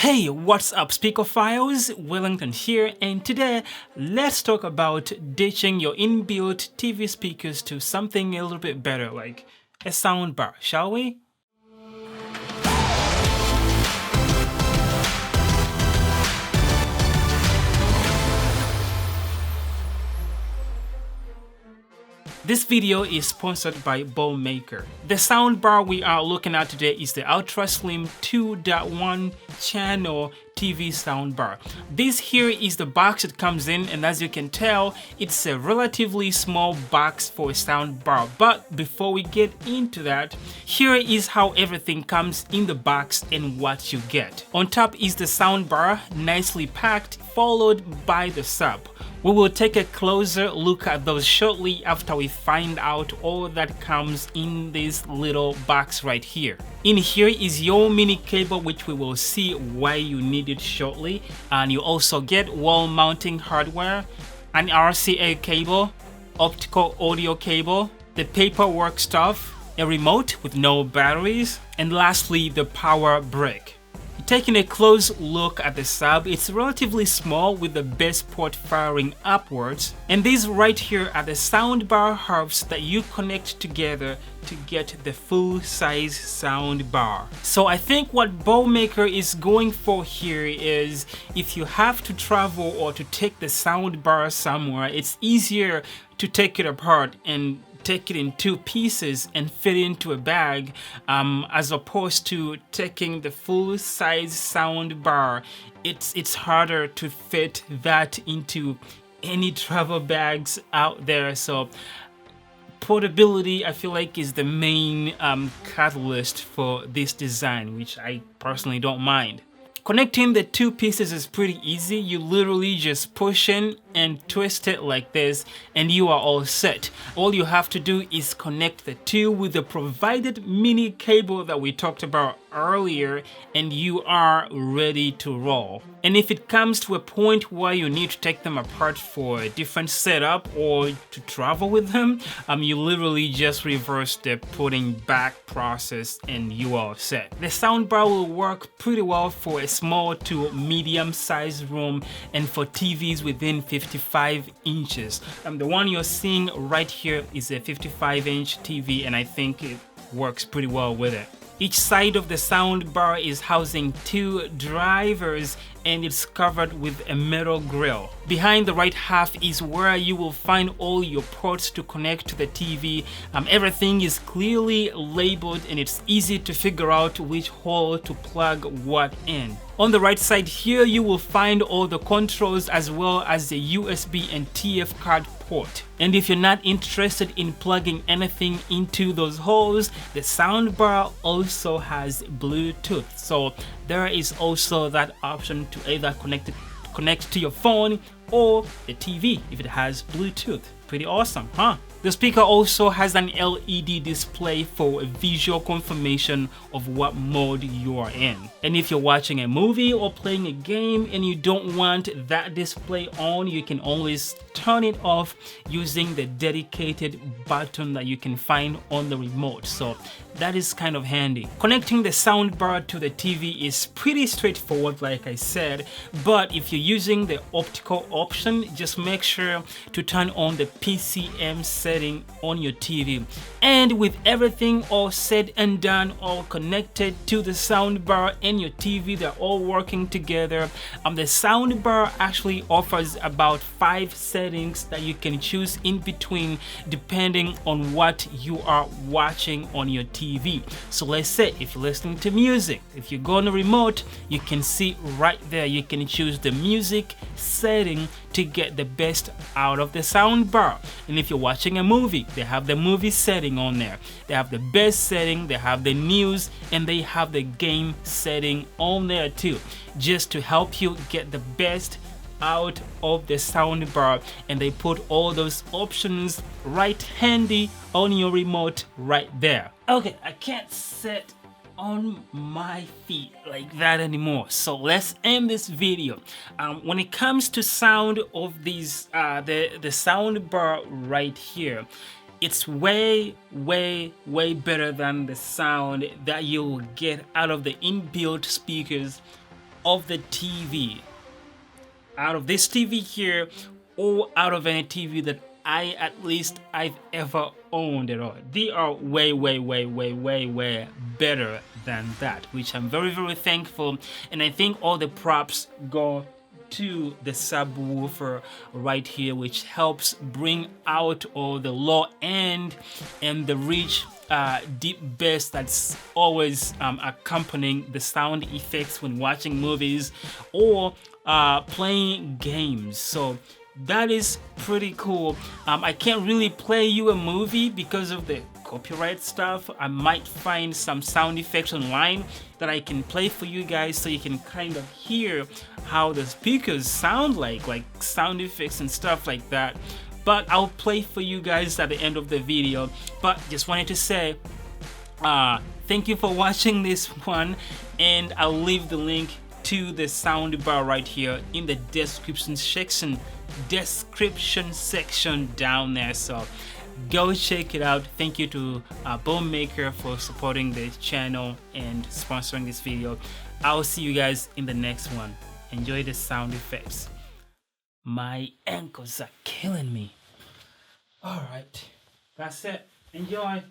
Hey, what's up, Speakerphiles? Willington here, and today let's talk about ditching your inbuilt TV speakers to something a little bit better, like a soundbar, shall we? This video is sponsored by Bomaker. The soundbar we are looking at today is the Ultra Slim 2.1 channel TV soundbar. This here is the box it comes in, and as you can tell, it's a relatively small box for a soundbar. But before we get into that, here is how everything comes in the box and what you get. On top is the soundbar, nicely packed, followed by the sub. We will take a closer look at those shortly after we find out all that comes in this little box right here. In here is your mini cable, which we will see why you need it shortly, and you also get wall mounting hardware, an RCA cable, optical audio cable, the paperwork stuff, a remote with no batteries, and lastly the power brick. Taking a close look at the sub, it's relatively small with the base port firing upwards, and these right here are the soundbar hubs that you connect together to get the full size soundbar. So I think what Bomaker is going for here is if you have to travel or to take the soundbar somewhere, it's easier to take it apart and take it in two pieces and fit it into a bag, as opposed to taking the full size sound bar. It's harder to fit that into any travel bags out there. So portability, I feel like, is the main catalyst for this design, which I personally don't mind. Connecting the two pieces is pretty easy. You literally just push in and twist it like this and you are all set. All you have to do is connect the two with the provided mini cable that we talked about earlier, and you are ready to roll. And if it comes to a point where you need to take them apart for a different setup or to travel with them, you literally just reverse the putting back process and you are set. The soundbar will work pretty well for a small to medium sized room and for TVs within 55 inches. The one you're seeing right here is a 55-inch TV, and I think it works pretty well with it. Each side of the soundbar is housing two drivers, and it's covered with a metal grill. Behind the right half is where you will find all your ports to connect to the TV. Everything is clearly labeled and it's easy to figure out which hole to plug what in. On the right side here, you will find all the controls as well as the USB and TF card port. And if you're not interested in plugging anything into those holes, the soundbar also has Bluetooth. So there is also that option to either connect to your phone or the TV if it has Bluetooth. Pretty awesome, huh? The speaker also has an LED display for a visual confirmation of what mode you are in. And if you're watching a movie or playing a game and you don't want that display on, you can always turn it off using the dedicated button that you can find on the remote. So that is kind of handy. Connecting the soundbar to the TV is pretty straightforward, like I said, but if you're using the optical option, just make sure to turn on the PCM setting on your TV. And with everything all said and done, all connected to the soundbar and your TV, they're all working together. The soundbar actually offers about 5 settings that you can choose in between depending on what you are watching on your TV. So let's say if you're listening to music, if you go on the remote, you can see right there, you can choose the music setting to get the best out of the soundbar. And if you're watching a movie, they have the movie setting on there. They have the best setting, they have the news, and they have the game setting on there too, just to help you get the best out of the soundbar. And they put all those options right handy on your remote right there. Okay, I can't sit on my feet like that anymore, so let's end this video. When it comes to sound of these the sound bar right here, it's way better than the sound that you'll get out of the inbuilt speakers of the TV, out of this TV here, or out of any TV that I've ever owned at all. They are way better than that, which I'm very thankful. And I think all the props go to the subwoofer right here, which helps bring out all the low end and the rich deep bass that's always accompanying the sound effects when watching movies or playing games. So that is pretty cool. I can't really play you a movie because of the copyright stuff. I might find some sound effects online that I can play for you guys so you can kind of hear how the speakers sound like sound effects and stuff like that. But I'll play for you guys at the end of the video. But just wanted to say thank you for watching this one, and I'll leave the link to the soundbar right here in the description section down there, so go check it out. Thank you to Bomaker for supporting the channel and sponsoring this video. I'll see you guys in the next one. Enjoy the sound effects. My ankles are killing me. All right, that's it. Enjoy.